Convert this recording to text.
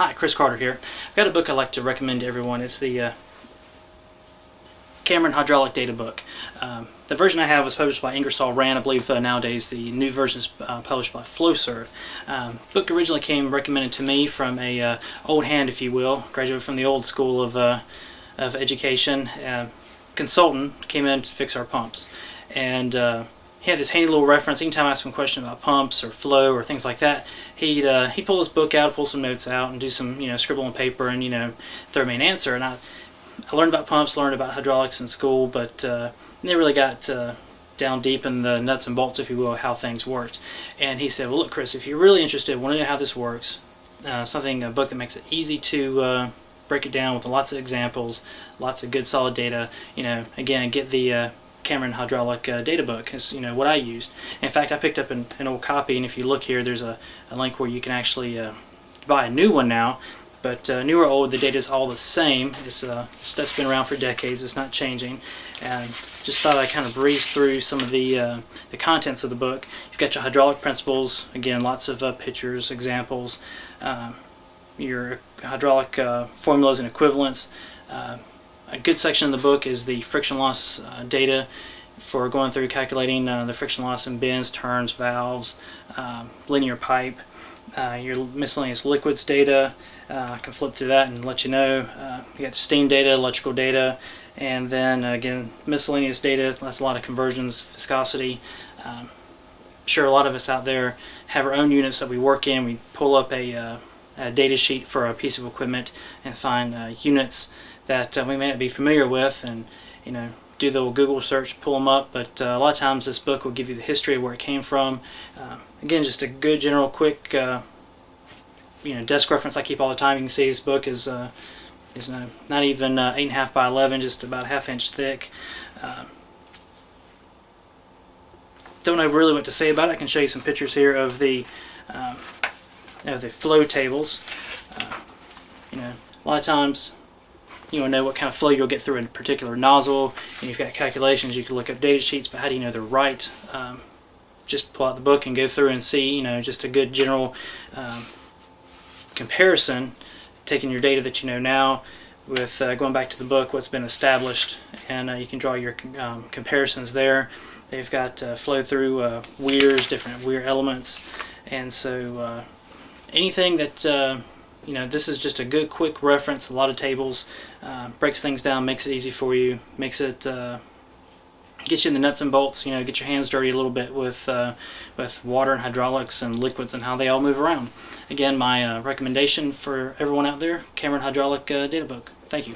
Hi, Chris Carter here. I've got a book I'd like to recommend to everyone. It's the Cameron Hydraulic Databook. The version I have was published by Ingersoll Rand. I believe nowadays the new version is published by Flowserve. Book originally came recommended to me from a old hand, if you will, graduate from the old school of education. Consultant came in to fix our pumps, and he had this handy little reference. Anytime I asked him a question about pumps or flow or things like that, he'd pull his book out, pull some notes out, and do some scribble on paper, and throw me an answer. And I learned about pumps, learned about hydraulics in school, but never really got down deep in the nuts and bolts, if you will, how things worked. And he said, "Well, look, Chris, if you're really interested, want to know how this works, a book that makes it easy to break it down with lots of examples, lots of good solid data. Again, get the Cameron Hydraulic Databook is what I used. In fact, I picked up an old copy, and if you look here, there's a link where you can actually buy a new one now. But new or old, the data is all the same. This stuff's been around for decades. It's not changing. And just thought I'd kind of breeze through some of the contents of the book. You've got your hydraulic principles. Again, lots of pictures, examples. Your hydraulic formulas and equivalents. A good section of the book is the friction loss data for going through calculating the friction loss in bends, turns, valves, linear pipe. Your miscellaneous liquids data. I can flip through that and let you know. You got steam data, electrical data, and then again miscellaneous data. That's a lot of conversions, viscosity. Sure, a lot of us out there have our own units that we work in. We pull up a data sheet for a piece of equipment and find units that we may not be familiar with, and do the little Google search, pull them up. But a lot of times this book will give you the history of where it came from. Again, just a good general quick desk reference I keep all the time. You can see this book is not even 8.5 by 11, just about 1/2 inch thick. Don't know really what to say about it. I can show you some pictures here of the flow tables. A lot of times you want to know what kind of flow you'll get through a particular nozzle, and you've got calculations. You can look up data sheets, but how do you know they're right? Just pull out the book and go through and see, just a good general comparison, taking your data that you know now with going back to the book, what's been established, and you can draw your comparisons there. They've got flow through weirs, different weir elements, and so anything that this is just a good quick reference. A lot of tables, breaks things down, makes it easy for you, makes it gets you in the nuts and bolts. Get your hands dirty a little bit with water and hydraulics and liquids and how they all move around. Again, my recommendation for everyone out there: Cameron Hydraulic Databook. Thank you.